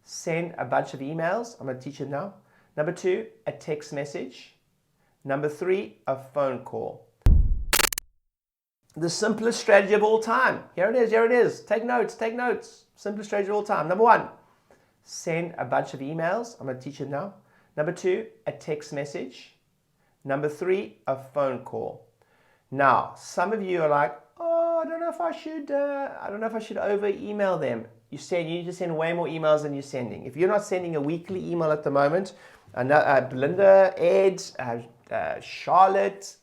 send a bunch of emails. I'm going to teach you now. Number 2, a text message. Number 3, a phone call. The simplest strategy of all time. Here it is, here it is. Take notes, take notes. Simplest strategy of all time. Number 1, send a bunch of emails. I'm going to teach you now. Number 2, a text message. Number 3, a phone call. Now, some of you are like, oh, I don't know if I should over email them. You need to send way more emails than you're sending. If you're not sending a weekly email at the moment, Belinda, Ed, Charlotte,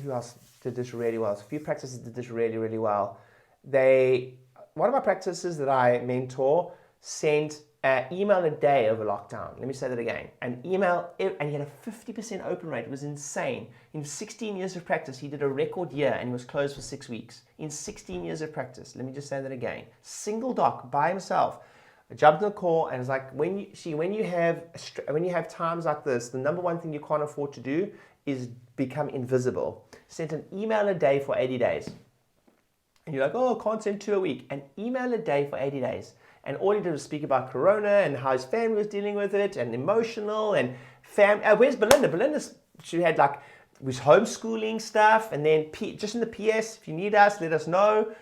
who else did this really well? A few practices did this really, really well. One of my practices that I mentor sent an email a day over lockdown. Let me say that again. An email, and he had a 50% open rate. It was insane. In 16 years of practice, he did a record year and he was closed for 6 weeks. In 16 years of practice, let me just say that again. Single doc by himself. I jumped on the call and it's like, when you have times like this, the number one thing you can't afford to do is become invisible. Send an email a day for 80 days. And you're like, oh, I can't send 2 a week. An email a day for 80 days. And all he did was speak about Corona and how his family was dealing with it and emotional and where's Belinda? She had was homeschooling stuff, and then just in the PS, if you need us, let us know.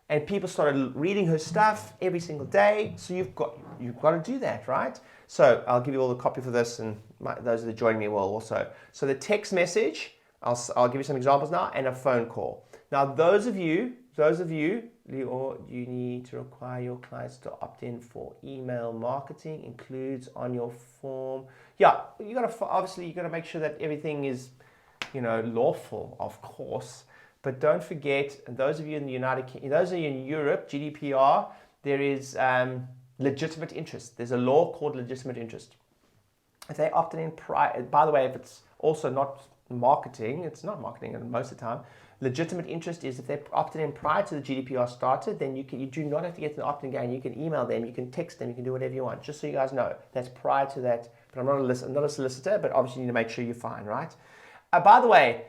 And people started reading her stuff every single day. So you've got to do that, right? So I'll give you all the copy for this, and those that are joining me will also. So the text message, I'll give you some examples now, and a phone call. Now those of you, you need to require your clients to opt in for email marketing, includes on your form. Yeah, you gotta make sure that everything is, lawful, of course. But don't forget, and those of you in those of you in Europe, GDPR, there is legitimate interest. There's a law called legitimate interest. If they opted in prior, by the way, if it's also not marketing, it's not marketing most of the time. Legitimate interest is if they opted in prior to the GDPR started, then you do not have to get an opt-in again. You can email them, you can text them, you can do whatever you want. Just so you guys know, that's prior to that. But I'm not a solicitor, but obviously you need to make sure you're fine, right? By the way,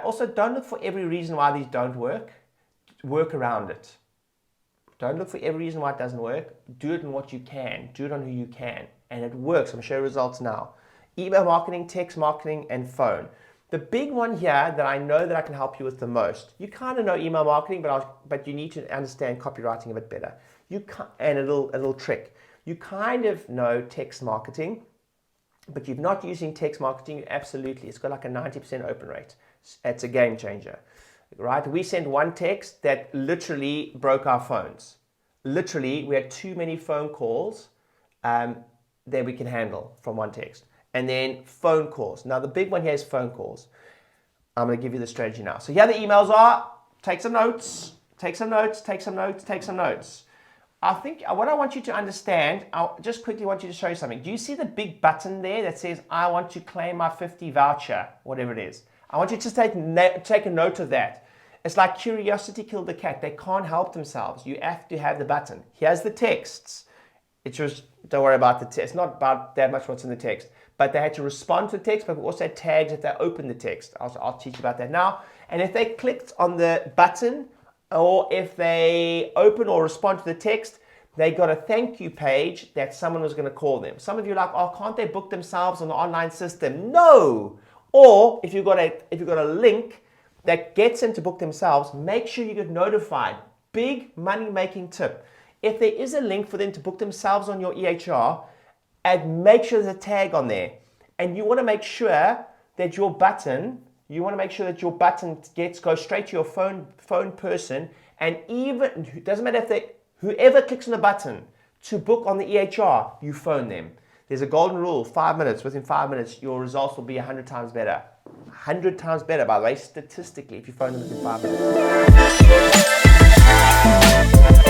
also don't look for every reason why these don't work. Work around it. Don't look for every reason why it doesn't work. Do it in what you can. Do it on who you can. And it works. I'm going to show you results now. Email marketing, text marketing, and phone. The big one here that I know that I can help you with the most, you kind of know email marketing, but you need to understand copywriting a bit better. And a little trick. You kind of know text marketing, but you're not using text marketing. Absolutely, it's got like a 90% open rate. It's a game changer, right? We sent one text that literally broke our phones. Literally, we had too many phone calls that we can handle from one text. And then phone calls. Now, the big one here is phone calls. I'm going to give you the strategy now. So here the emails are. Take some notes. Take some notes. Take some notes. Take some notes. I think what I want you to understand, I just quickly want you to show you something. Do you see the big button there that says, I want to claim my 50 voucher, whatever it is? I want you to take a note of that. It's like curiosity killed the cat. They can't help themselves. You have to have the button. Here's the texts. It's just, don't worry about the text. It's not about that much what's in the text. But they had to respond to the text, but we also had tags if they opened the text. I'll teach you about that now. And if they clicked on the button, or if they open or respond to the text, they got a thank you page that someone was going to call them. Some of you are like, oh, can't they book themselves on the online system? No. Or if you've got a link that gets them to book themselves, make sure you get notified. Big money making tip. If there is a link for them to book themselves on your EHR, and make sure there's a tag on there. And you want to make sure that your button goes straight to your phone person. And even, it doesn't matter if whoever clicks on the button to book on the EHR, you phone them. There's a golden rule, 5 minutes. Within 5 minutes, your results will be 100 times better. 100 times better, by the way, statistically, if you phone them within 5 minutes.